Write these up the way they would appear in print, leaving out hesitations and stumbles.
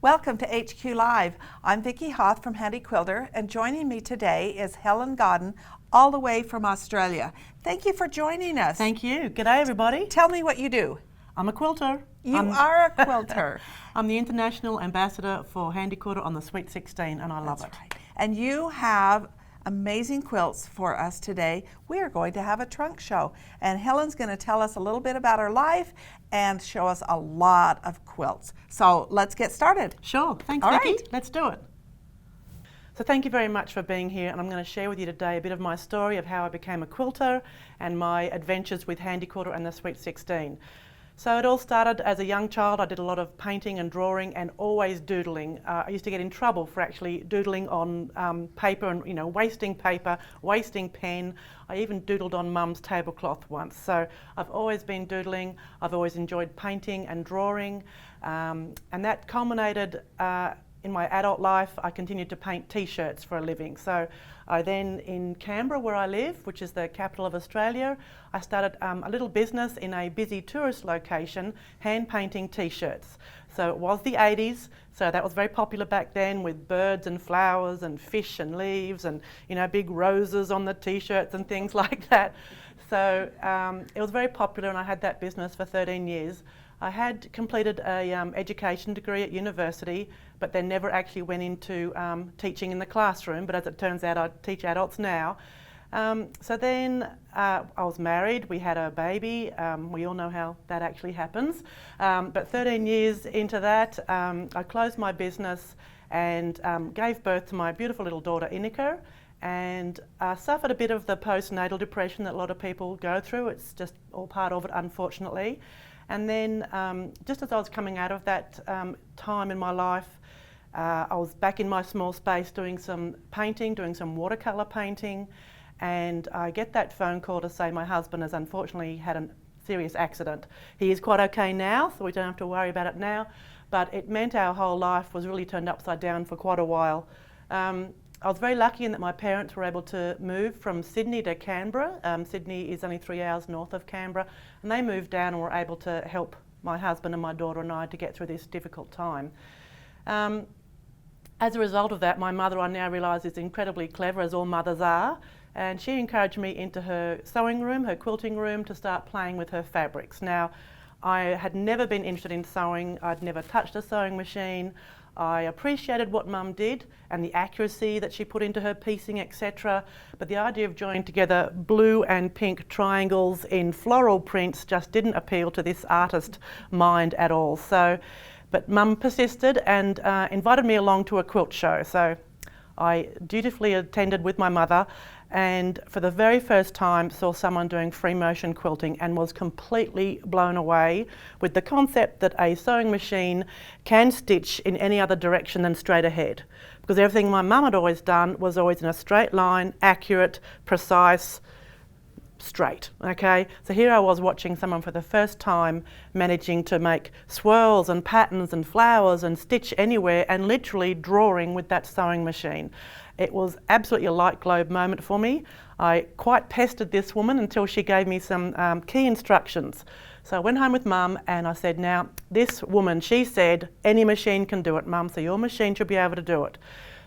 Welcome to HQ Live. I'm Vicki Hoth from Handi Quilter, and joining me today is Helen Godden, all the way from Australia. Thank you for joining us. Thank you. G'day everybody. Tell me what you do. I'm a quilter. You are a quilter. I'm the International Ambassador for Handi Quilter on the Sweet 16 and I love it. Right. And you have amazing quilts for us today. We are going to have a trunk show, and Helen's going to tell us a little bit about her life and show us a lot of quilts. So let's get started. Sure. Thanks, All Vicki. right. Let's do it. So thank you very much for being here, and I'm going to share with you today a bit of my story of how I became a quilter and my adventures with Handi Quilter and the Sweet 16. So it all started as a young child. I did a lot of painting and drawing and always doodling. I used to get in trouble for actually doodling on paper and, wasting paper, wasting pen. I even doodled on Mum's tablecloth once. So I've always been doodling. I've always enjoyed painting and drawing. And that culminated in my adult life. I continued to paint t-shirts for a living. So I then, in Canberra where I live, which is the capital of Australia, I started a little business in a busy tourist location, hand painting t-shirts. So it was the 80s, so that was very popular back then, with birds and flowers and fish and leaves and big roses on the t-shirts and things like that. So it was very popular, and I had that business for 13 years. I had completed a education degree at university, but then never actually went into teaching in the classroom, but as it turns out I teach adults now. So then I was married, we had a baby, we all know how that actually happens. But 13 years into that, I closed my business and gave birth to my beautiful little daughter Inika, and suffered a bit of the postnatal depression that a lot of people go through. It's just all part of it, unfortunately. And then just as I was coming out of that time in my life, I was back in my small space doing some painting, doing some watercolour painting, and I get that phone call to say my husband has unfortunately had a serious accident. He is quite okay now, so we don't have to worry about it now, but it meant our whole life was really turned upside down for quite a while. I was very lucky in that my parents were able to move from Sydney to Canberra. Sydney is only 3 hours north of Canberra, and they moved down and were able to help my husband and my daughter and I to get through this difficult time. As a result of that, my mother, I now realise, is incredibly clever, as all mothers are, and she encouraged me into her sewing room, her quilting room, to start playing with her fabrics. Now, I had never been interested in sewing. I'd never touched a sewing machine. I appreciated what Mum did and the accuracy that she put into her piecing, etc. But the idea of joining together blue and pink triangles in floral prints just didn't appeal to this artist mind at all. But Mum persisted and invited me along to a quilt show. So I dutifully attended with my mother, and for the very first time saw someone doing free motion quilting and was completely blown away with the concept that a sewing machine can stitch in any other direction than straight ahead, because everything my mum had always done was always in a straight line, accurate, precise, straight. Okay, so here I was watching someone for the first time managing to make swirls and patterns and flowers and stitch anywhere, and literally drawing with that sewing machine. It was absolutely a light globe moment for me. I quite pestered this woman until she gave me some key instructions. So I went home with Mum and I said, now this woman, she said, any machine can do it, Mum, so your machine should be able to do it.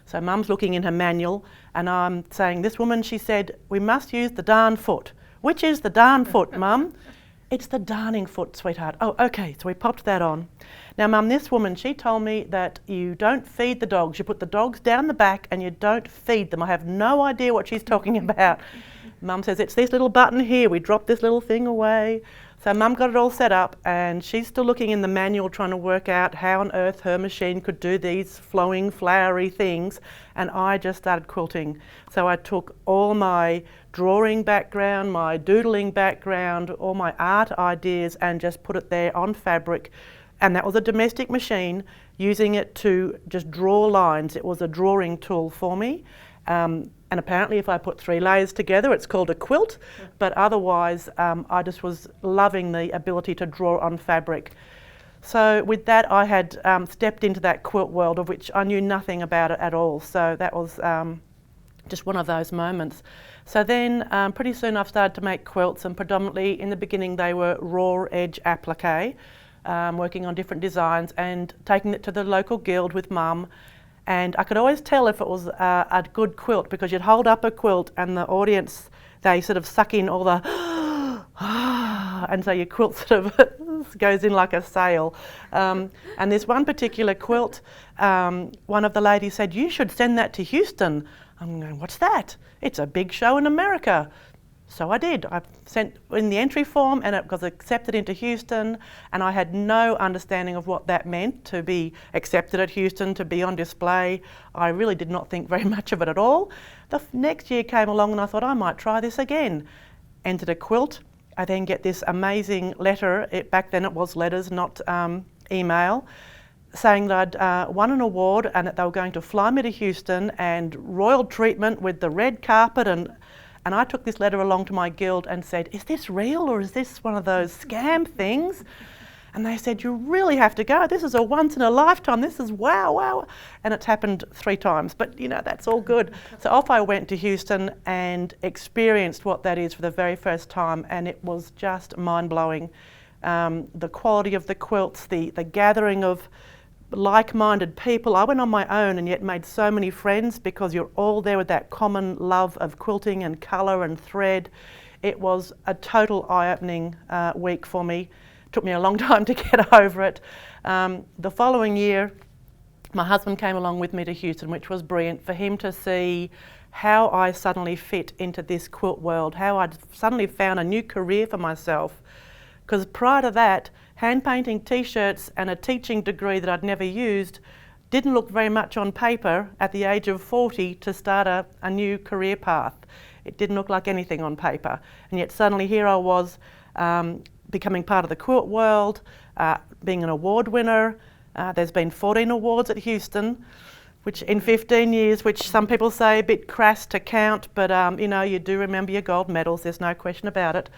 So Mum's looking in her manual and I'm saying, this woman, she said, we must use the darn foot. Which is the darn foot, Mum? It's the darning foot, sweetheart. Oh, okay, so we popped that on. Now, Mum, this woman, she told me that you don't feed the dogs. You put the dogs down the back and you don't feed them. I have no idea what she's talking about. Mum says, it's this little button here. We drop this little thing away. So Mum got it all set up and she's still looking in the manual trying to work out how on earth her machine could do these flowing, flowery things, and I just started quilting. So I took all my drawing background, my doodling background, all my art ideas and just put it there on fabric, and that was a domestic machine, using it to just draw lines. It was a drawing tool for me. And apparently if I put 3 layers together, it's called a quilt, but otherwise I just was loving the ability to draw on fabric. So with that, I had stepped into that quilt world of which I knew nothing about it at all. So that was just one of those moments. So then pretty soon I've started to make quilts, and predominantly in the beginning they were raw edge applique, working on different designs and taking it to the local guild with Mum. And I could always tell if it was a good quilt, because you'd hold up a quilt and the audience, they sort of suck in all the and so your quilt sort of goes in like a sail. And this one particular quilt, one of the ladies said, "You should send that to Houston." I'm going, "What's that?" "It's a big show in America." So I did. I sent in the entry form and it was accepted into Houston, and I had no understanding of what that meant, to be accepted at Houston, to be on display. I really did not think very much of it at all. The next year came along and I thought I might try this again. Entered a quilt. I then get this amazing letter, back then it was letters, not email, saying that I'd won an award and that they were going to fly me to Houston and royal treatment with the red carpet. And I took this letter along to my guild and said, "Is this real or is this one of those scam things?" And they said, "You really have to go. This is a once in a lifetime. This is wow." And it's happened 3 times, but you know, that's all good. So off I went to Houston and experienced what that is for the very first time, and it was just mind-blowing. The quality of the quilts, the gathering of like-minded people. I went on my own and yet made so many friends, because you're all there with that common love of quilting and colour and thread. It was a total eye-opening week for me. Took me a long time to get over it. The following year, my husband came along with me to Houston, which was brilliant for him to see how I suddenly fit into this quilt world, how I'd suddenly found a new career for myself. Because prior to that, hand painting t-shirts and a teaching degree that I'd never used didn't look very much on paper at the age of 40 to start a new career path. It didn't look like anything on paper. And yet suddenly here I was, becoming part of the quilt world, being an award winner. There's been 14 awards at Houston, which in 15 years, which some people say a bit crass to count, but you know, you do remember your gold medals, there's no question about it.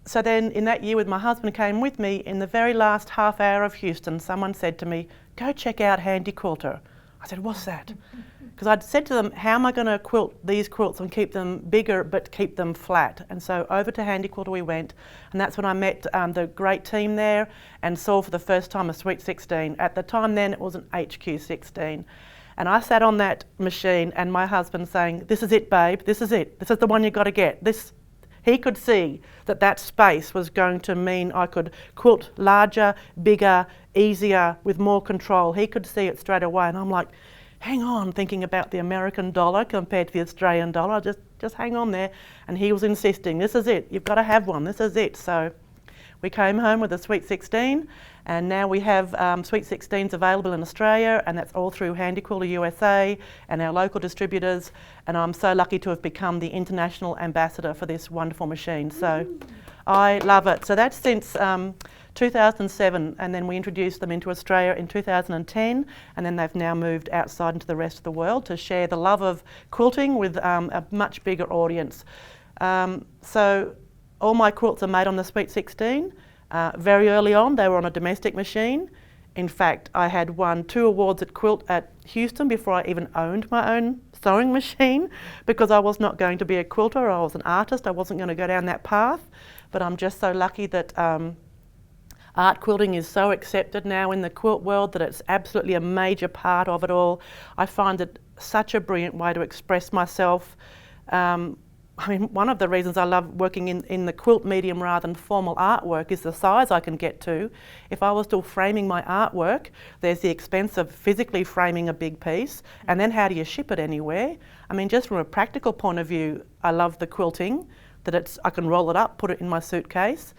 So then in that year with my husband came with me, in the very last half hour of Houston, someone said to me, "Go check out Handi Quilter." I said, "What's that?" Because I'd said to them, how am I going to quilt these quilts and keep them bigger but keep them flat? And so over to Handi Quilter we went, and that's when I met the great team there and saw for the first time a Sweet 16. At the time then it was an HQ 16. And I sat on that machine and my husband saying, "This is it, babe, this is it. This is the one you've got to get." He could see that that space was going to mean I could quilt larger, bigger, easier, with more control. He could see it straight away, and I'm like, hang on, thinking about the American dollar compared to the Australian dollar, just hang on there. And he was insisting, "This is it, you've got to have one, this is it." So we came home with a Sweet 16, and now we have Sweet 16s available in Australia, and that's all through Handi Quilter USA and our local distributors, and I'm so lucky to have become the international ambassador for this wonderful machine. So I love it. So that's since 2007, and then we introduced them into Australia in 2010, and then they've now moved outside into the rest of the world to share the love of quilting with a much bigger audience. So all my quilts are made on the Sweet 16. Very early on, they were on a domestic machine. In fact, I had won 2 awards at Quilt at Houston before I even owned my own sewing machine, because I was not going to be a quilter. I was an artist. I wasn't going to go down that path. But I'm just so lucky that art quilting is so accepted now in the quilt world that it's absolutely a major part of it all. I find it such a brilliant way to express myself. I mean, one of the reasons I love working in the quilt medium rather than formal artwork is the size I can get to. If I was still framing my artwork, there's the expense of physically framing a big piece, and then how do you ship it anywhere? I mean, just from a practical point of view, I love the quilting, that I can roll it up, put it in my suitcase.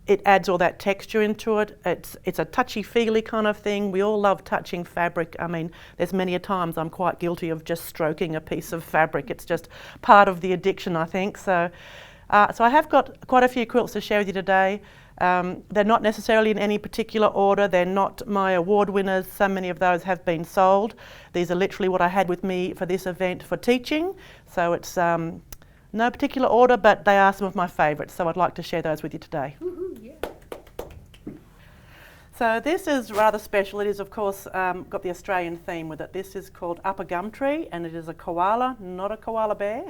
It adds all that texture into it. It's a touchy-feely kind of thing. We all love touching fabric. I mean, there's many a times I'm quite guilty of just stroking a piece of fabric. It's just part of the addiction, I think. So I have got quite a few quilts to share with you today. They're not necessarily in any particular order. They're not my award winners. So many of those have been sold. These are literally what I had with me for this event for teaching. So it's no particular order, but they are some of my favourites. So I'd like to share those with you today. Yeah. So this is rather special. It is, of course, got the Australian theme with it. This is called Upper Gumtree, and it is a koala, not a koala bear.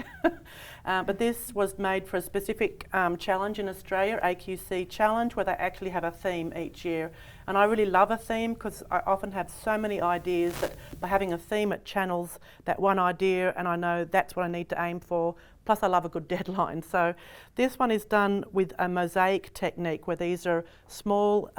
But this was made for a specific challenge in Australia, AQC challenge, where they actually have a theme each year. And I really love a theme because I often have so many ideas that by having a theme it channels that one idea, and I know that's what I need to aim for. Plus I love a good deadline. So this one is done with a mosaic technique where these are small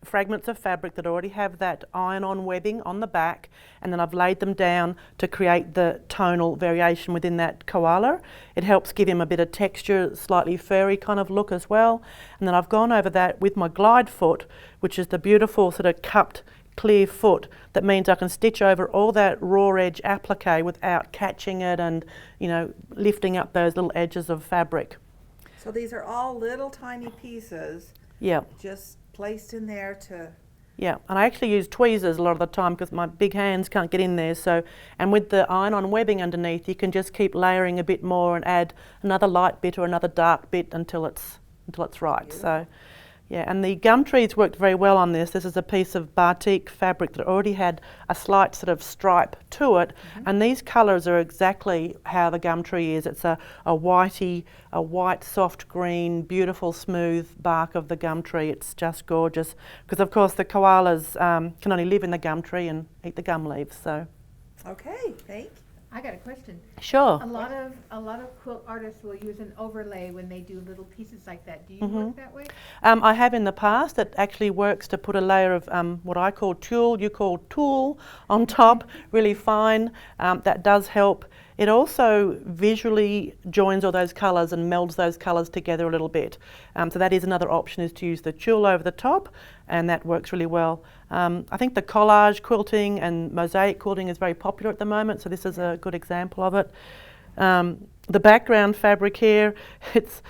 fragments of fabric that already have that iron-on webbing on the back, and then I've laid them down to create the tonal variation within that koala. It helps give him a bit of texture, slightly furry kind of look as well. And then I've gone over that with my glide foot, which is the beautiful sort of cupped clear foot. That means I can stitch over all that raw edge applique without catching it and, you know, lifting up those little edges of fabric. So these are all little tiny pieces. Yeah. Just placed in there to... Yeah, and I actually use tweezers a lot of the time because my big hands can't get in there. So, and with the iron-on webbing underneath, you can just keep layering a bit more and add another light bit or another dark bit until it's right. Beautiful. So, yeah, and the gum trees worked very well on this. This is a piece of batik fabric that already had a slight sort of stripe to it, and these colours are exactly how the gum tree is. It's a white, soft green, beautiful, smooth bark of the gum tree. It's just gorgeous because, of course, the koalas can only live in the gum tree and eat the gum leaves. So, okay, thank you. I got a question. Sure. A lot of quilt artists will use an overlay when they do little pieces like that. Do you work that way? I have in the past. It actually works to put a layer of what I call tulle, you call tulle, on top, really fine. That does help. It also visually joins all those colours and melds those colours together a little bit. So that is another option, is to use the tulle over the top, and that works really well. I think the collage quilting and mosaic quilting is very popular at the moment, so this is a good example of it. The background fabric here, it's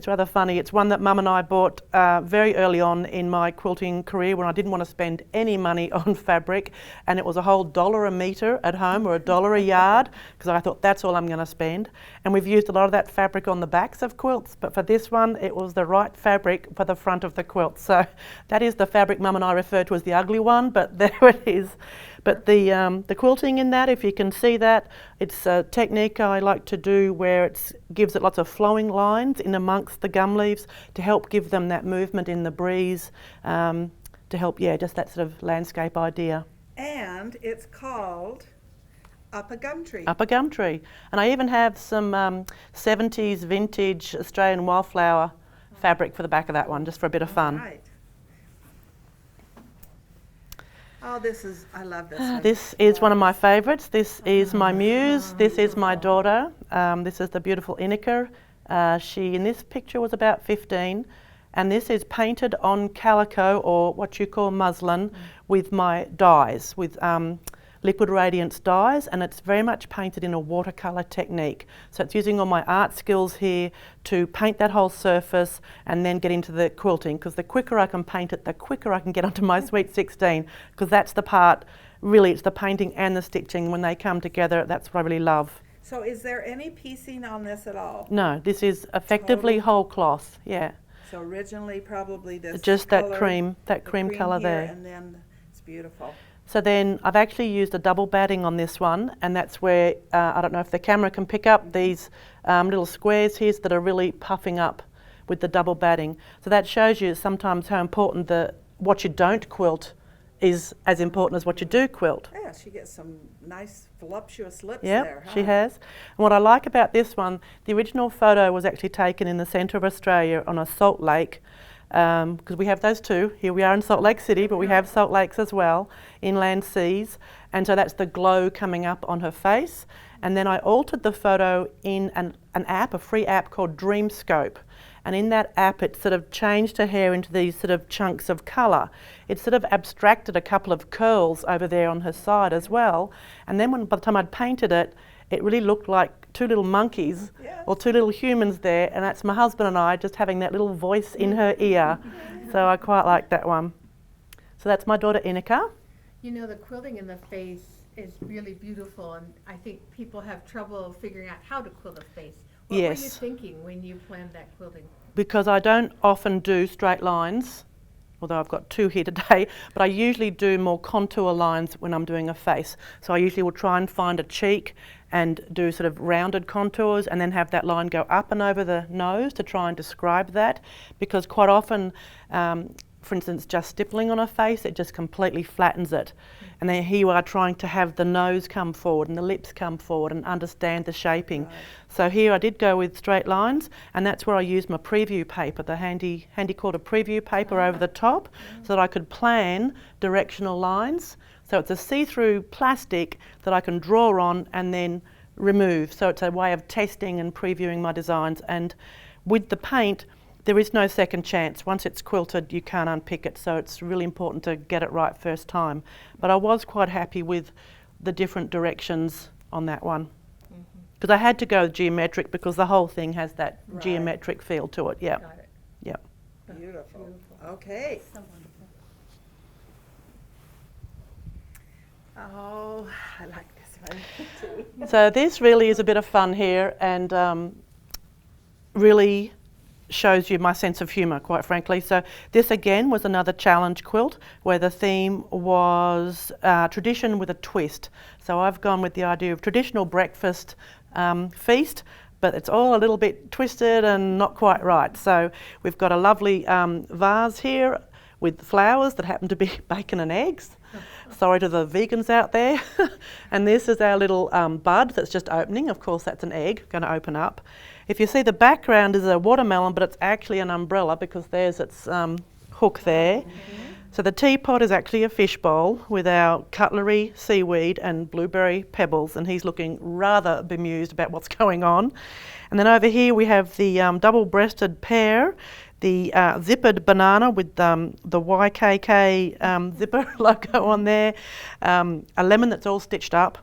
rather funny. It's one that Mum and I bought very early on in my quilting career when I didn't want to spend any money on fabric, and it was a whole $1 a metre at home or $1 a yard, because I thought that's all I'm going to spend. And we've used a lot of that fabric on the backs of quilts, but for this one it was the right fabric for the front of the quilt. So that is the fabric Mum and I refer to as the ugly one, but there it is. But the quilting in that, if you can see that, it's a technique I like to do where it gives it lots of flowing lines in amongst the gum leaves to help give them that movement in the breeze, to help, just that sort of landscape idea. And it's called Upper Gumtree. Upper Gumtree. And I even have some 70s vintage Australian wildflower fabric for the back of that one, just for a bit of fun. Right. Oh, I love this one. This is one of my favourites. This is my muse. This is my daughter. This is the beautiful Inika. She, in this picture, was about 15. And this is painted on calico, or what you call muslin, with my dyes, with liquid radiance dyes, and it's very much painted in a watercolour technique. So it's using all my art skills here to paint that whole surface and then get into the quilting, because the quicker I can paint it, the quicker I can get onto my Sweet 16, because that's the part, really, it's the painting and the stitching. When they come together, that's what I really love. So is there any piecing on this at all? No, this is effectively whole cloth, yeah. So originally probably this just color, that cream colour here, there. and then it's beautiful. So then I've actually used a double batting on this one, and that's where, I don't know if the camera can pick up these little squares here that are really puffing up with the double batting. So that shows you sometimes how important what you don't quilt is as important as what you do quilt. Yeah, she gets some nice voluptuous lips Yep, there. Huh? she has. And what I like about this one, the original photo was actually taken in the centre of Australia on a salt lake, because we have those too. Here we are in Salt Lake City, but we have salt lakes as well, inland seas, and so that's the glow coming up on her face. And then I altered the photo in an app, a free app called Dreamscope, and in that app it sort of changed her hair into these sort of chunks of colour. It sort of abstracted a couple of curls over there on her side as well, and then by the time I'd painted it, it really looked like two little monkeys, yes, or two little humans there, and that's my husband and I just having that little voice in her ear. So I quite like that one. So that's my daughter Inika. You know, the quilting in the face is really beautiful, and I think people have trouble figuring out how to quilt a face. What Yes. were you thinking when you planned that quilting? Because I don't often do straight lines, although I've got 2 here today, but I usually do more contour lines when I'm doing a face. So I usually will try and find a cheek and do sort of rounded contours and then have that line go up and over the nose to try and describe that, because quite often, for instance, just stippling on a face, it just completely flattens it. And then here you are trying to have the nose come forward and the lips come forward and understand the shaping. Right. So here I did go with straight lines, and that's where I used my preview paper, the Handi Quilter preview paper over the top, so that I could plan directional lines. So it's a see-through plastic that I can draw on and then remove. So it's a way of testing and previewing my designs. And with the paint, there is no second chance. Once it's quilted, you can't unpick it, so it's really important to get it right first time. But I was quite happy with the different directions on that one. Because I had to go geometric because the whole thing has that Right. geometric feel to it. Yeah, Got it. yeah. Beautiful. Okay. So wonderful. Oh, I like this one too. So this really is a bit of fun here, and really shows you my sense of humour, quite frankly. So this again was another challenge quilt where the theme was tradition with a twist. So I've gone with the idea of traditional breakfast feast, but it's all a little bit twisted and not quite right. So we've got a lovely vase here with flowers that happen to be bacon and eggs. Sorry to the vegans out there. And this is our little bud that's just opening. Of course, that's an egg going to open up. If you see, the background is a watermelon, but it's actually an umbrella because there's its hook there. So the teapot is actually a fish bowl with our cutlery, seaweed and blueberry pebbles, and he's looking rather bemused about what's going on. And then over here we have the double-breasted pear, the zippered banana with the YKK zipper logo on there, a lemon that's all stitched up.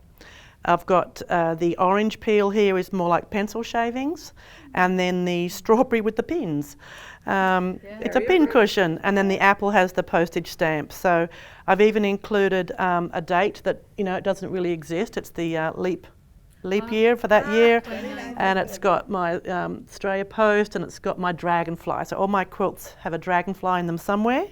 I've got the orange peel here is more like pencil shavings, and then the strawberry with the pins. It's a pin cushion, and then the apple has the postage stamp. So I've even included a date that, you know, it doesn't really exist. It's the leap year for that year, and it's got my Australia Post, and it's got my dragonfly. So all my quilts have a dragonfly in them somewhere.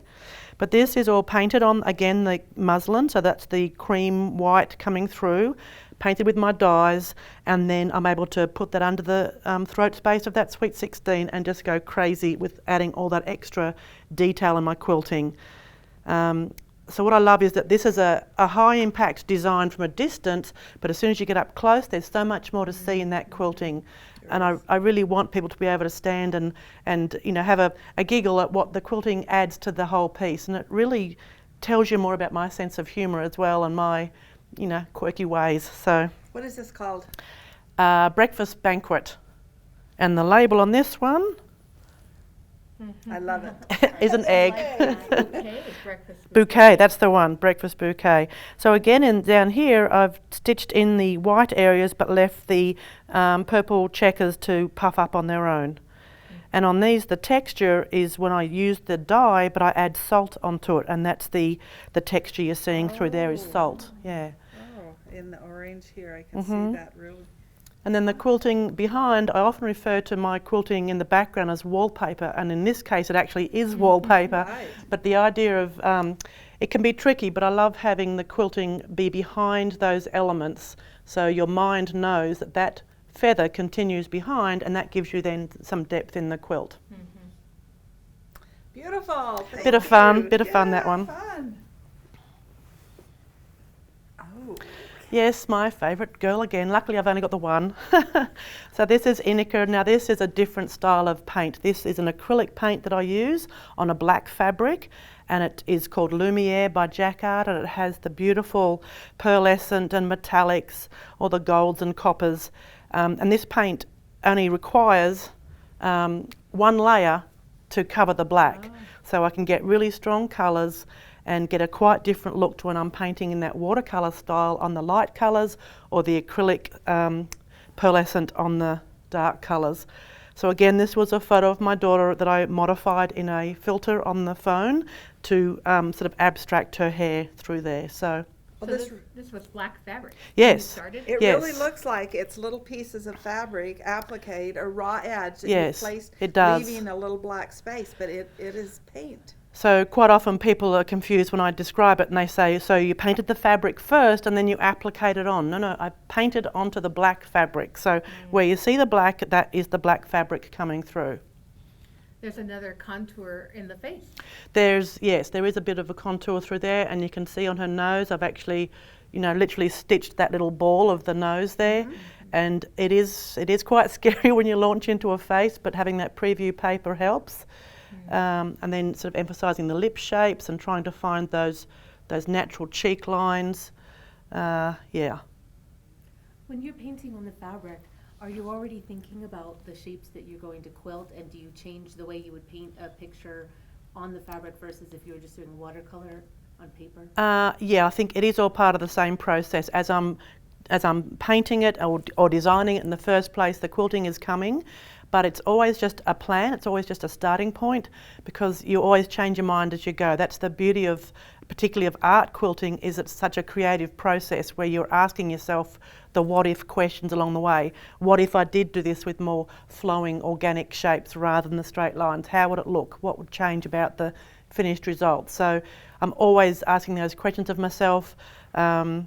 But this is all painted on, again, the muslin, so that's the cream white coming through, painted with my dyes, and then I'm able to put that under the throat space of that Sweet 16 and just go crazy with adding all that extra detail in my quilting. So what I love is that this is a high impact design from a distance, but as soon as you get up close, there's so much more to see in that quilting. And I really want people to be able to stand and you know, have a giggle at what the quilting adds to the whole piece. And it really tells you more about my sense of humour as well and my, you know, quirky ways. So What is this called? Breakfast Banquet. And the label on this one I love it. is an egg. Bouquet, breakfast Bouquet, that's the one, breakfast bouquet. So again, down here, I've stitched in the white areas but left the purple checkers to puff up on their own. And on these, the texture is when I use the dye, but I add salt onto it, and that's the texture you're seeing through there is salt. Yeah. Oh, in the orange here, I can see that really. And then the quilting behind, I often refer to my quilting in the background as wallpaper, and in this case it actually is wallpaper. Right. But the idea of, it can be tricky, but I love having the quilting be behind those elements, so your mind knows that that feather continues behind, and that gives you then some depth in the quilt. Beautiful. Thank Bit of fun, you. bit of fun, that one. Fun. Oh. Yes, my favourite girl again. Luckily I've only got the one. So this is Inica. Now this is a different style of paint. This is an acrylic paint that I use on a black fabric, and it is called Lumiere by Jacquard, and it has the beautiful pearlescent and metallics, all the golds and coppers. And this paint only requires one layer to cover the black. So I can get really strong colours and get a quite different look to when I'm painting in that watercolour style on the light colours, or the acrylic pearlescent on the dark colours. So again, this was a photo of my daughter that I modified in a filter on the phone to sort of abstract her hair through there. So So this was black fabric. Yes. When you started? It Yes. really looks like it's little pieces of fabric appliqued, a raw edge that Yes, you placed, it does. leaving a little black space, but it is paint. So quite often people are confused when I describe it and they say, so you painted the fabric first and then you applicate it on. No, I painted onto the black fabric. So where you see the black, that is the black fabric coming through. There's another contour in the face. Yes, there is a bit of a contour through there, and you can see on her nose, I've actually, literally stitched that little ball of the nose there. And it is quite scary when you launch into a face, but having that preview paper helps. And then sort of emphasising the lip shapes and trying to find those natural cheek lines. Yeah. When you're painting on the fabric, are you already thinking about the shapes that you're going to quilt, and do you change the way you would paint a picture on the fabric versus if you were just doing watercolor on paper? Yeah, I think it is all part of the same process. As I'm painting it or designing it in the first place, the quilting is coming, but it's always just a plan, it's always just a starting point, because you always change your mind as you go. That's the beauty of, particularly of art quilting, is it's such a creative process where you're asking yourself the what if questions along the way. What if I did do this with more flowing organic shapes rather than the straight lines? How would it look? What would change about the finished result? So I'm always asking those questions of myself. And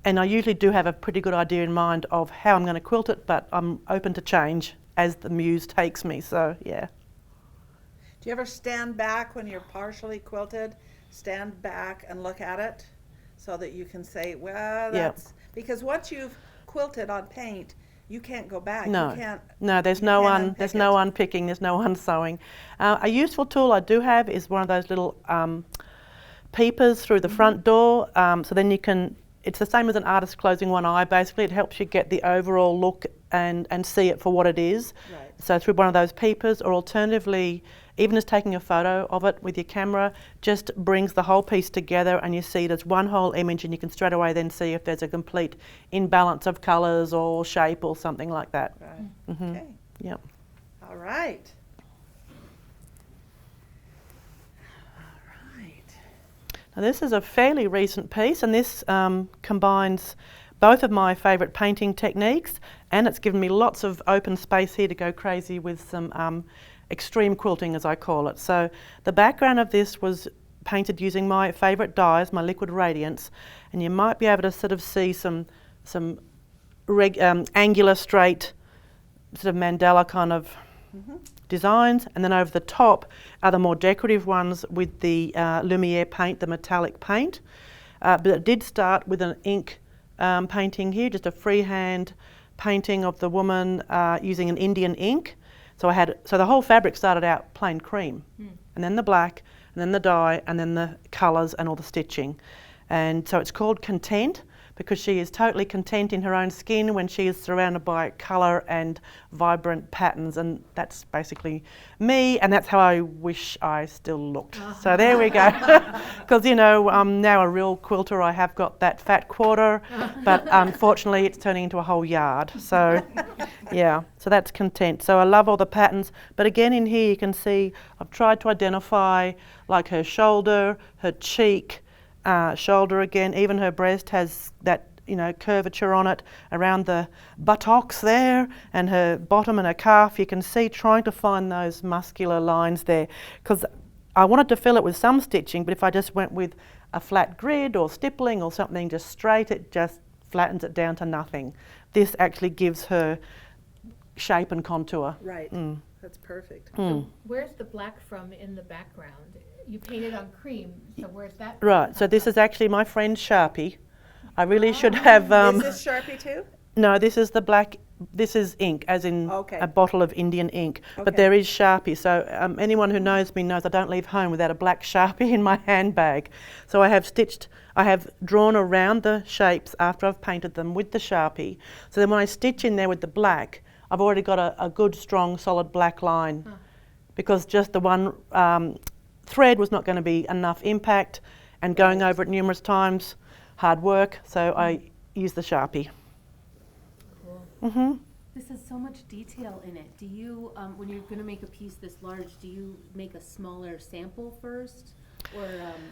I usually do have a pretty good idea in mind of how I'm going to quilt it, but I'm open to change as the muse takes me, so yeah. Do you ever stand back when you're partially quilted? Stand back and look at it so that you can say, well, that's... Because once you've quilted on paint, you can't go back. No, You can't, no, there's you no can't un, unpick there's it. no unpicking, there's no unsewing. A useful tool I do have is one of those little peepers through the front door, so then you can... It's the same as an artist closing one eye, basically. It helps you get the overall look and see it for what it is. Right. So through one of those peepers, or alternatively, even just taking a photo of it with your camera, just brings the whole piece together and you see it as one whole image, and you can straight away then see if there's a complete imbalance of colours or shape or something like that. Right. Okay. Yep. All right. Now this is a fairly recent piece, and this combines both of my favourite painting techniques, and it's given me lots of open space here to go crazy with some extreme quilting, as I call it. So the background of this was painted using my favourite dyes, my liquid radiance, and you might be able to sort of see some angular, straight, sort of mandala kind of designs, and then over the top are the more decorative ones with the Lumiere paint, the metallic paint. But it did start with an ink painting here, just a freehand painting of the woman using an Indian ink. So the whole fabric started out plain cream, and then the black, and then the dye, and then the colours and all the stitching. And so it's called Content, because she is totally content in her own skin when she is surrounded by colour and vibrant patterns, and that's basically me, and that's how I wish I still looked. So there we go. Because I'm now a real quilter. I have got that fat quarter, but unfortunately it's turning into a whole yard. So yeah, so that's Content. So I love all the patterns, but again in here you can see I've tried to identify like her shoulder, her cheek, shoulder again, even her breast has that curvature on it around the buttocks there, and her bottom and her calf. You can see trying to find those muscular lines there, because I wanted to fill it with some stitching, but if I just went with a flat grid or stippling or something just straight, it just flattens it down to nothing. This actually gives her shape and contour. Right. That's perfect. So where's the black from in the background? You painted on cream, so where's that? Right, so this is actually my friend's Sharpie. I really should have... Is this Sharpie too? No, this is the black, this is ink, as in a bottle of Indian ink. But there is Sharpie, so anyone who knows me knows I don't leave home without a black Sharpie in my handbag. So I have drawn around the shapes after I've painted them with the Sharpie. So then when I stitch in there with the black, I've already got a good, strong, solid black line. Because just the one thread was not going to be enough impact, and going over it numerous times, hard work, so I use the Sharpie. Cool. This has so much detail in it. Do you, when you're going to make a piece this large, do you make a smaller sample first? Or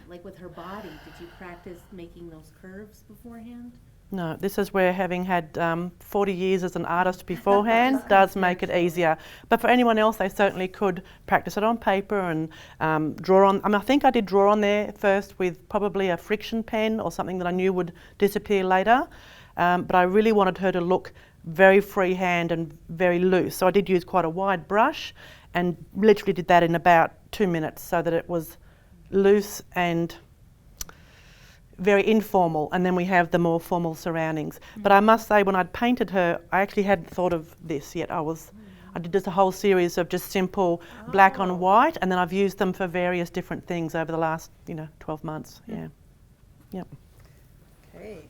like with her body, did you practice making those curves beforehand? No, this is where having had 40 years as an artist beforehand does make it easier. But for anyone else, they certainly could practice it on paper and draw on. I mean, I think I did draw on there first with probably a friction pen or something that I knew would disappear later. But I really wanted her to look very freehand and very loose. So I did use quite a wide brush and literally did that in about 2 minutes so that it was loose and very informal, and then we have the more formal surroundings. But I must say, when I'd painted her, I actually hadn't thought of this yet. I did just a whole series of just simple black on white, and then I've used them for various different things over the last, 12 months. Yeah. Yep. Okay.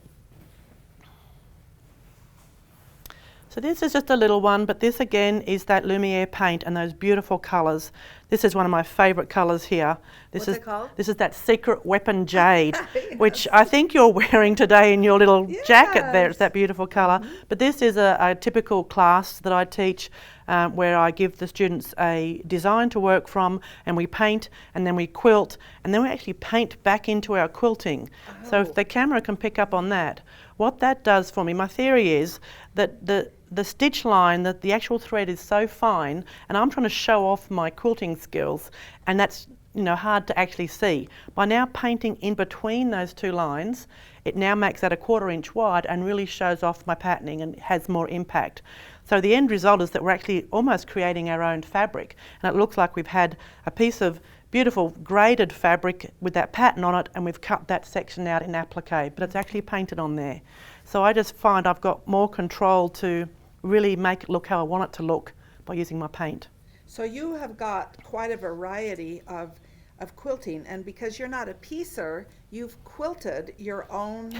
So this is just a little one, but this again is that Lumiere paint and those beautiful colours. This is one of my favourite colours here. What's it called? This is that Secret Weapon Jade, which I think you're wearing today in your little jacket there. It's that beautiful colour. But this is a typical class that I teach where I give the students a design to work from, and we paint and then we quilt and then we actually paint back into our quilting. So if the camera can pick up on that, what that does for me, my theory is that the stitch line, that the actual thread is so fine, and I'm trying to show off my quilting skills, and that's hard to actually see. By now painting in between those two lines, it now makes that a 1/4 inch wide and really shows off my patterning and has more impact. So the end result is that we're actually almost creating our own fabric, and it looks like we've had a piece of beautiful graded fabric with that pattern on it, and we've cut that section out in applique, but it's actually painted on there. So I just find I've got more control to really make it look how I want it to look by using my paint. So you have got quite a variety of quilting, and because you're not a piecer, you've quilted your own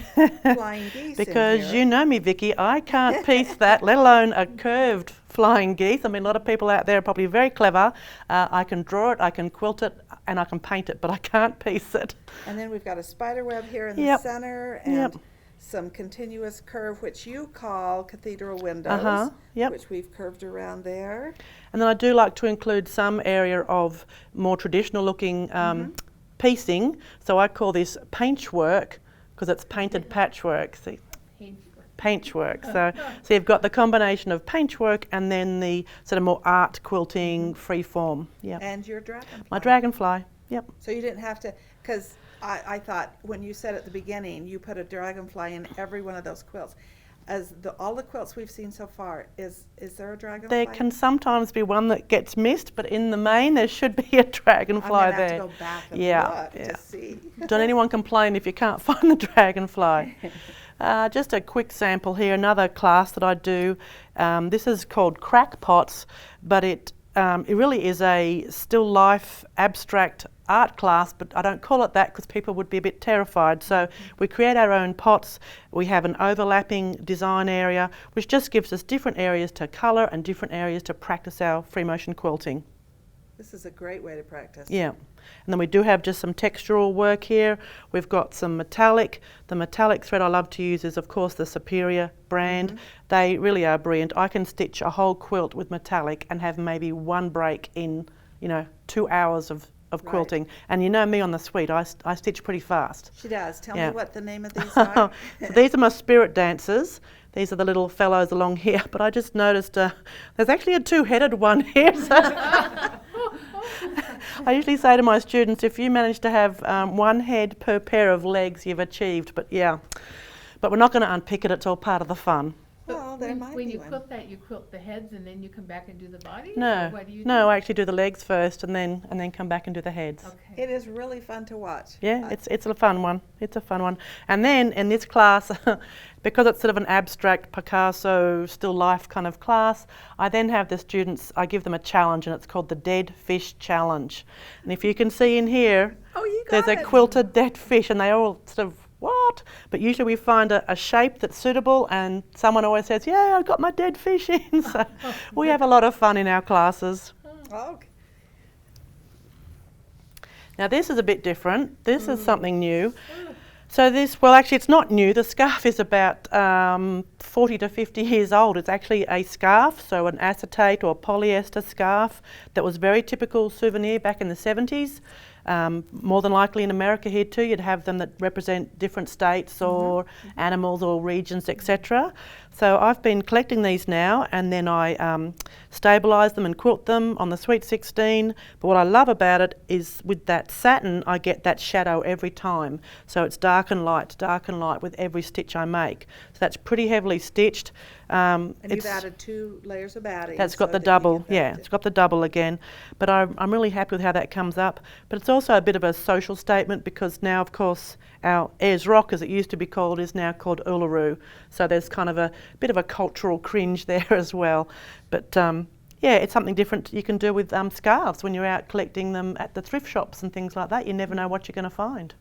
flying geese. Because in here. you know me, Vicky, I can't piece that, let alone a curved flying geese. I mean, a lot of people out there are probably very clever. I can draw it, I can quilt it, and I can paint it, but I can't piece it. And then we've got a spider web here in the center, and some continuous curve, which you call cathedral windows, which we've curved around there. And then I do like to include some area of more traditional looking piecing. So I call this paintwork because it's painted patchwork. See? Paintwork. So you've got the combination of paintwork and then the sort of more art quilting free form. Yeah. And your dragonfly. My dragonfly. Yep. So you didn't have to, because I thought when you said at the beginning you put a dragonfly in every one of those quilts. As all the quilts we've seen so far, is there a dragonfly? There can sometimes be one that gets missed, but in the main there should be a dragonfly I'm gonna there. have to go back and look to see. Don't anyone complain if you can't find the dragonfly. Just a quick sample here, another class that I do. This is called Crackpots, but it really is a still life abstract art class, but I don't call it that because people would be a bit terrified. So we create our own pots. We have an overlapping design area, which just gives us different areas to colour and different areas to practice our free motion quilting. This is a great way to practice. Yeah. And then we do have just some textural work here. We've got some metallic. The metallic thread I love to use is, of course, the Superior brand. They really are brilliant. I can stitch a whole quilt with metallic and have maybe one break in, 2 hours of quilting. And you know me on the suite, I stitch pretty fast. She does. Tell me what the name of these are. So these are my spirit dancers. These are the little fellows along here, but I just noticed there's actually a two-headed one here. So I usually say to my students, if you manage to have one head per pair of legs, you've achieved. But we're not going to unpick it. It's all part of the fun. Well, there might when be you one. quilt that, you quilt the heads and then you come back and do the body? No, Or what do you no, I actually do the legs first and then come back and do the heads. Okay. It is really fun to watch. Yeah, it's a fun one. It's a fun one. And then in this class, because it's sort of an abstract Picasso still life kind of class, I then have the students, I give them a challenge, and it's called the Dead Fish Challenge. And if you can see in here, there's a quilted dead fish, and they all sort of, what? But usually we find a shape that's suitable, and someone always says, yeah, I got my dead fish in. So we have a lot of fun in our classes. Okay. Now this is a bit different. This is something new. So this, well actually it's not new. The scarf is about 40 to 50 years old. It's actually a scarf, so an acetate or polyester scarf that was very typical souvenir back in the 70s. More than likely in America here too, you'd have them that represent different states or animals or regions, etc. So I've been collecting these now, and then I stabilise them and quilt them on the Sweet 16. But what I love about it is with that satin, I get that shadow every time. So it's dark and light with every stitch I make. So that's pretty heavily stitched. And you've added 2 layers of batting. That's got the double, it's got the double again. But I'm really happy with how that comes up. But it's also a bit of a social statement, because now, of course, our Ayers Rock, as it used to be called, is now called Uluru. So there's kind of a bit of a cultural cringe there as well. But yeah, it's something different you can do with scarves when you're out collecting them at the thrift shops and things like that. You never know what you're going to find.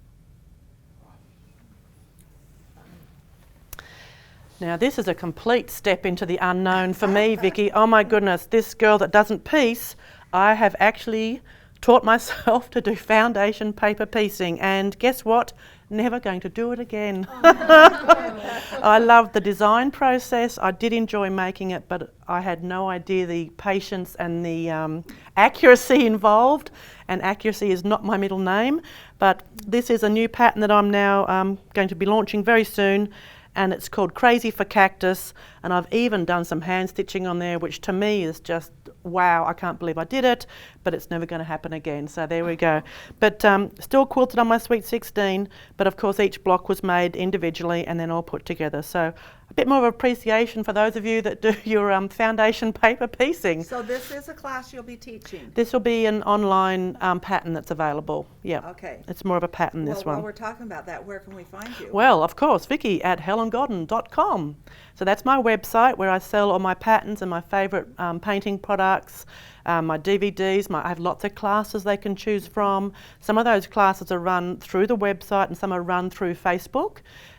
Now this is a complete step into the unknown for me, Vicky. Oh my goodness, this girl that doesn't piece, I have actually taught myself to do foundation paper piecing, and guess what? Never going to do it again. I loved the design process. I did enjoy making it, but I had no idea the patience and the accuracy involved, and accuracy is not my middle name. But this is a new pattern that I'm now going to be launching very soon, and it's called Crazy for Cactus, and I've even done some hand stitching on there, which to me is just wow, I can't believe I did it, but it's never going to happen again. So there we go. But still quilted on my Sweet 16, but of course each block was made individually and then all put together. So a bit more of appreciation for those of you that do your foundation paper piecing. So this is a class you'll be teaching? This will be an online pattern that's available. Yeah. Okay. It's more of a pattern, this one. While we're talking about that, where can we find you? Well, of course, Vicky at helengodden.com. So that's my website where I sell all my patterns and my favourite painting products, my DVDs. I have lots of classes they can choose from. Some of those classes are run through the website and some are run through Facebook.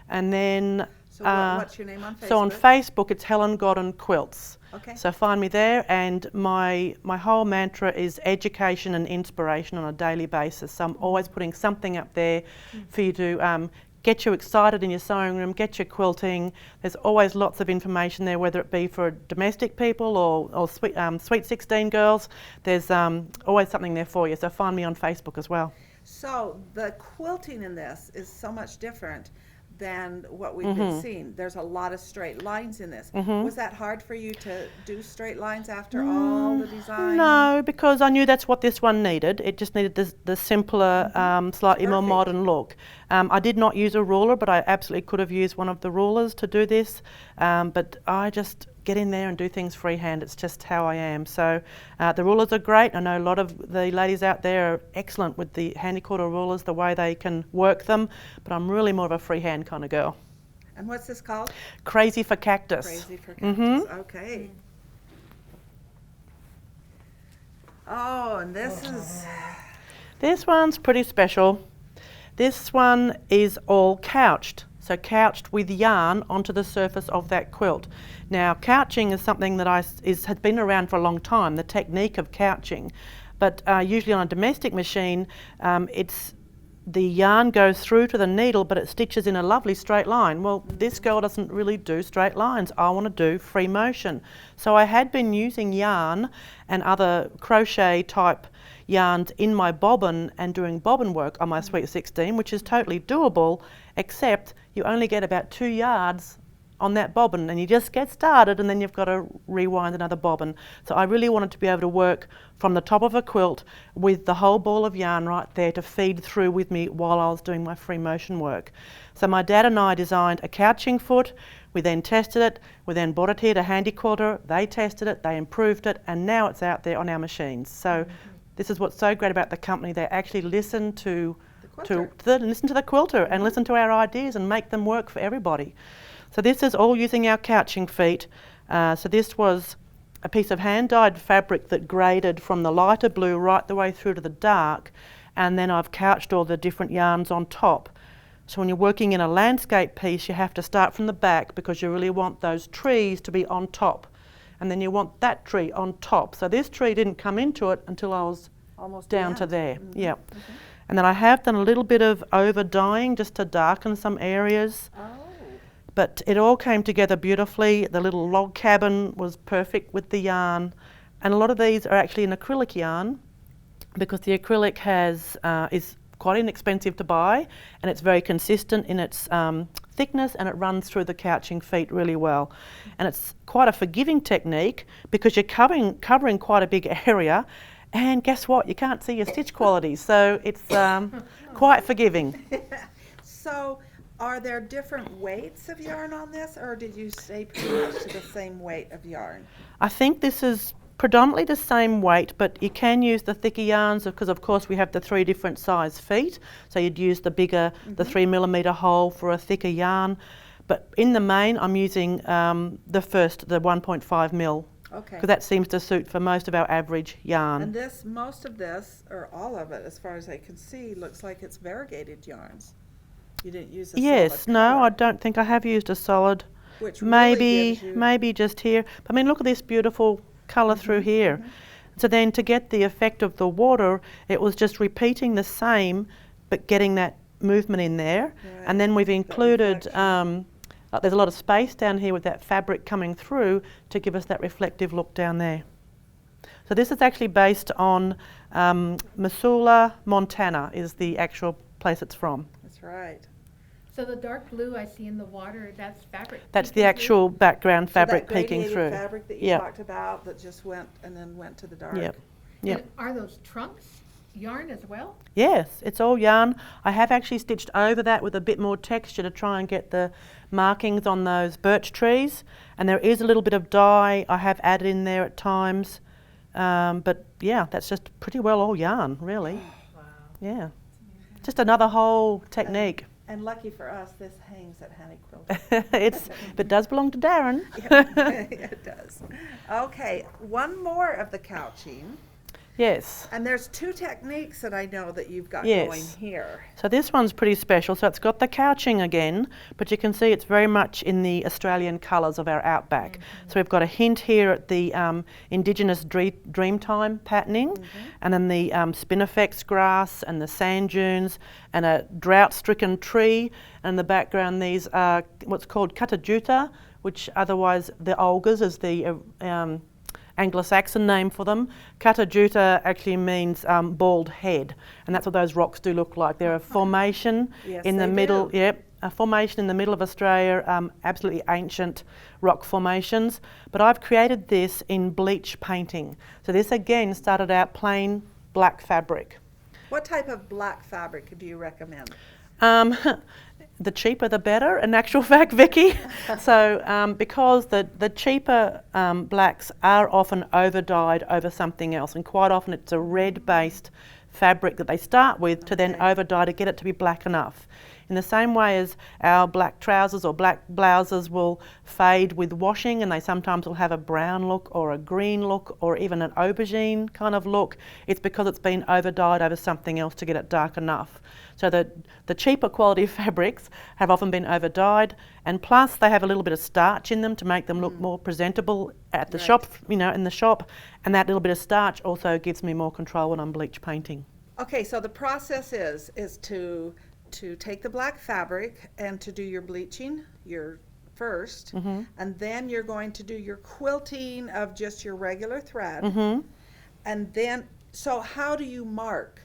And then So what's your name on Facebook? So on Facebook it's Helen Godden Quilts. Okay. So find me there, and my whole mantra is education and inspiration on a daily basis. So I'm always putting something up there for you to get you excited in your sewing room, get you quilting. There's always lots of information there, whether it be for domestic people or Sweet 16 girls. There's always something there for you. So find me on Facebook as well. So the quilting in this is so much different than what we've been seeing. There's a lot of straight lines in this. Was that hard for you to do straight lines after all the design? No, because I knew that's what this one needed. It just needed the simpler, slightly more modern look. I did not use a ruler, but I absolutely could have used one of the rulers to do this. But I just get in there and do things freehand. It's just how I am. So the rulers are great. I know a lot of the ladies out there are excellent with the Handi Quilter rulers, the way they can work them, but I'm really more of a freehand kind of girl. And what's this called? Crazy for Cactus. Crazy for Cactus. Okay. Oh, and This one's pretty special. This one is all couched. So couched with yarn onto the surface of that quilt. Now couching is something that has been around for a long time, the technique of couching. But usually on a domestic machine, the yarn goes through to the needle, but it stitches in a lovely straight line. Well, this girl doesn't really do straight lines. I want to do free motion. So I had been using yarn and other crochet type yarns in my bobbin and doing bobbin work on my Sweet 16, which is totally doable, except you only get about 2 yards on that bobbin and you just get started and then you've got to rewind another bobbin. So I really wanted to be able to work from the top of a quilt with the whole ball of yarn right there to feed through with me while I was doing my free motion work. So my dad and I designed a couching foot. We then tested it. We then brought it here to Handi Quilter. They tested it, they improved it, and now it's out there on our machines. So this is what's so great about the company. They actually listen to the quilter and listen to our ideas and make them work for everybody. So this is all using our couching feet. So this was a piece of hand-dyed fabric that graded from the lighter blue right the way through to the dark, and then I've couched all the different yarns on top. So when you're working in a landscape piece, you have to start from the back because you really want those trees to be on top. And then you want that tree on top. So this tree didn't come into it until I was almost down to there. Yeah. And then I have done a little bit of over dyeing just to darken some areas. But it all came together beautifully. The little log cabin was perfect with the yarn. And a lot of these are actually an acrylic yarn. because the acrylic is quite inexpensive to buy, and it's very consistent in its thickness, and it runs through the couching feet really well. And it's quite a forgiving technique because you're covering quite a big area, and guess what? You can't see your stitch quality, so it's quite forgiving. So, are there different weights of yarn on this, or did you stay pretty much to the same weight of yarn? I think this is predominantly the same weight, but you can use the thicker yarns because of course we have the 3 different size feet, so you'd use the bigger, the 3mm hole for a thicker yarn. But in the main I'm using the 1.5 mil, Okay. because that seems to suit for most of our average yarn. And this, most of this, or all of it, as far as I can see, looks like it's variegated yarns. You didn't use a Yes, solid no, color, I don't think I have used a solid. which really Maybe, gives you, maybe just here. But I mean, look at this beautiful colour through here. So then to get the effect of the water, it was just repeating the same, but getting that movement in there. Right, And then we've included, reflection. there's a lot of space down here with that fabric coming through to give us that reflective look down there. So this is actually based on Missoula, Montana is the actual place it's from. That's right. So the dark blue I see in the water, that's fabric. That's the peeking through? actual background fabric so that peeking gradiated through. fabric that you Yep. talked about that just went and then went to the dark. Yep. Yep. And are those trunks yarn as well? Yes, it's all yarn. I have actually stitched over that with a bit more texture to try and get the markings on those birch trees. And there is a little bit of dye I have added in there at times. But yeah, that's just pretty well all yarn, really. Wow. Yeah. Just another whole technique. And lucky for us, this hangs at Handi Quilter. It does belong to Darren. It does. Okay, one more of the couching. Yes. And there's 2 techniques that I know that you've got Yes. going here. So this one's pretty special. So it's got the couching again, but you can see it's very much in the Australian colours of our outback. So we've got a hint here at the Indigenous Dreamtime patterning, and then the spinifex grass and the sand dunes and a drought-stricken tree. And in the background these are what's called katajuta, which otherwise the olgas is the Anglo-Saxon name for them. Katajuta actually means bald head, and that's what those rocks do look like. They're a formation Yes, in the they middle. do. Yep, a formation in the middle of Australia. Absolutely ancient rock formations. But I've created this in bleach painting. So this again started out plain black fabric. What type of black fabric do you recommend? The cheaper the better, in actual fact, Vicky. So because the cheaper blacks are often over-dyed over something else, and quite often it's a red-based fabric that they start with to then over-dye to get it to be black enough. In the same way as our black trousers or black blouses will fade with washing, and they sometimes will have a brown look or a green look or even an aubergine kind of look, it's because it's been over-dyed over something else to get it dark enough. So the cheaper quality fabrics have often been over-dyed, and plus they have a little bit of starch in them to make them look more presentable at the shop, in the shop, and that little bit of starch also gives me more control when I'm bleach painting. Okay, so the process is to take the black fabric and to do your bleaching, your first, and then you're going to do your quilting of just your regular thread. And then, so how do you mark?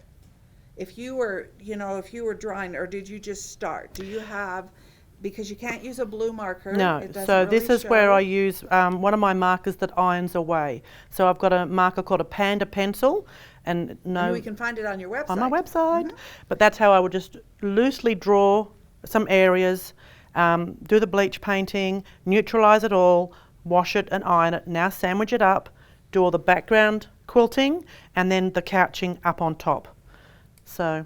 If you were drawing, or did you just start? Do you have, because you can't use a blue marker. No, it doesn't so really this is where show. I use one of my markers that irons away. So I've got a marker called a panda pencil, and And we can find it on your website. on my website. But that's how I would just loosely draw some areas, do the bleach painting, neutralise it all, wash it and iron it, now sandwich it up, do all the background quilting, and then the couching up on top. So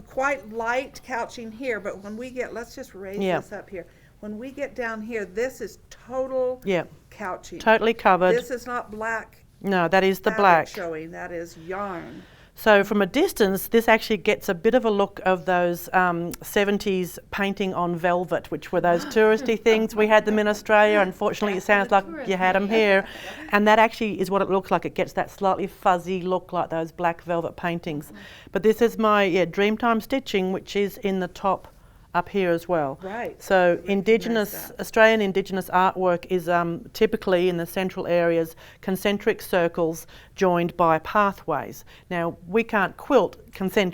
Quite light couching here, but when we get, let's just raise this up here. When we get down here, this is total couching. totally covered. This is not black No, that is the fabric black. showing, that is yarn. So from a distance, this actually gets a bit of a look of those 70s painting on velvet, which were those touristy things. We had them in Australia. Unfortunately, it sounds like you had them here. And that actually is what it looks like. It gets that slightly fuzzy look like those black velvet paintings. But this is my Dreamtime stitching, which is in the top up here as well. Right. So Recognize that. Australian Indigenous artwork is typically in the central areas, concentric circles joined by pathways. Now, we can't quilt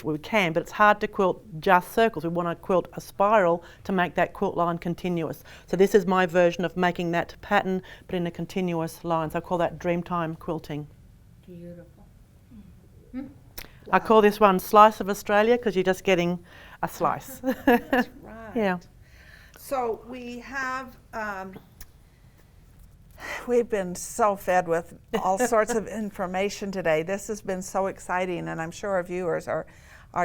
we can, but it's hard to quilt just circles. We want to quilt a spiral to make that quilt line continuous. So this is my version of making that pattern, but in a continuous line. So I call that Dreamtime quilting. Beautiful. I call this one Slice of Australia because you're just getting a slice. Right. Yeah. So we have, we've been so fed with all sorts of information today. This has been so exciting, and I'm sure our viewers are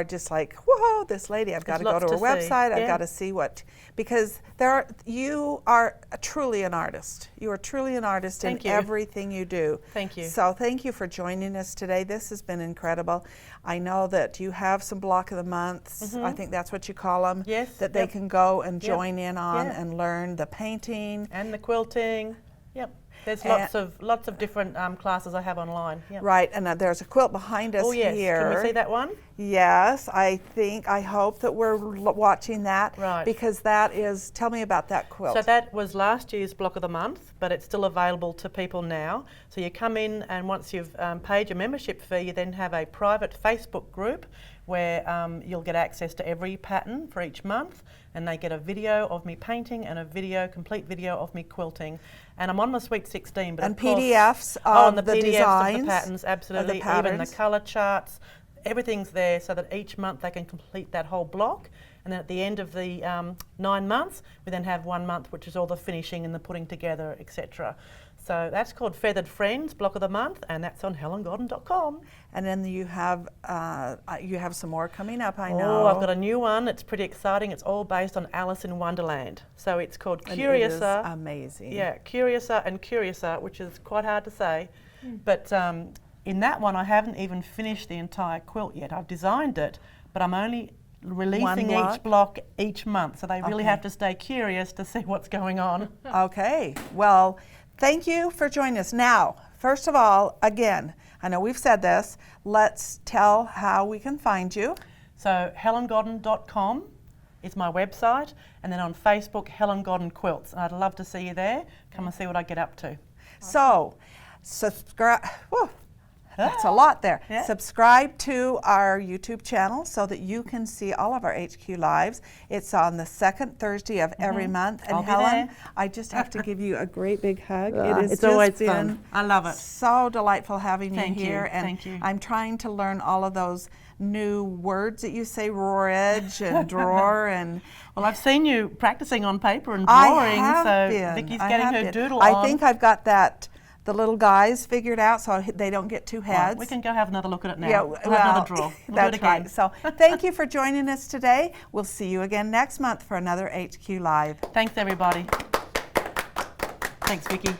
just like, whoa, this lady, I've got to There's go to her lots to see. website, I've Yeah. got to see what, because you are truly an artist. You are truly an artist Thank in you. everything you do. Thank you. So thank you for joining us today. This has been incredible. I know that you have some block of the months, I think that's what you call them, Yes, that they yep. can go and Yep. join in on Yeah. and learn the painting. And the quilting. Yep. There's And- lots of different classes I have online. Yep. Right, and there's a quilt behind us Oh yes. here. Can we see that one? Yes, I hope that we're watching that. Right. Because that is, tell me about that quilt. So that was last year's block of the month, but it's still available to people now. So you come in, and once you've paid your membership fee, you then have a private Facebook group where you'll get access to every pattern for each month, and they get a video of me painting and a complete video of me quilting. And I'm on my Sweet 16, but And of course, PDFs and the of the PDFs designs, of the patterns, absolutely, even the patterns. colour charts, everything's there so that each month they can complete that whole block. And then at the end of the 9 months, we then have 1 month, which is all the finishing and the putting together, etc. So that's called Feathered Friends, Block of the Month, and that's on helengodden.com. And then you have some more coming up, I know. Oh, I've got a new one. It's pretty exciting. It's all based on Alice in Wonderland. So it's called And Curiouser. It is amazing. Yeah, Curiouser and Curiouser, which is quite hard to say. But in that one, I haven't even finished the entire quilt yet. I've designed it, but I'm only releasing each block each month. So they really have to stay curious to see what's going on. Okay, well, thank you for joining us. Now, first of all, again, I know we've said this, let's tell how we can find you. So helengodden.com is my website, and then on Facebook, Helen Godden Quilts. And I'd love to see you there. Come and see what I get up to. So, subscribe. That's a lot there. Yeah. Subscribe to our YouTube channel so that you can see all of our HQ Lives. It's on the second Thursday of every month. And I'll be Helen, there. I just have to give you a great big hug. It's always fun. I love it. So delightful having Thank you you. here. And Thank you. I'm trying to learn all of those new words that you say, roar edge and drawer and Well, I've seen you practicing on paper and I drawing, have so been. Vicky's I getting have her been. doodle on. I think I've got the little guys figured out so they don't get two heads. Right, we can go have another look at it now. Yeah, We'll have another draw. We'll do it that's again. right. So thank you for joining us today. We'll see you again next month for another HQ Live. Thanks, everybody. Thanks, Vicky.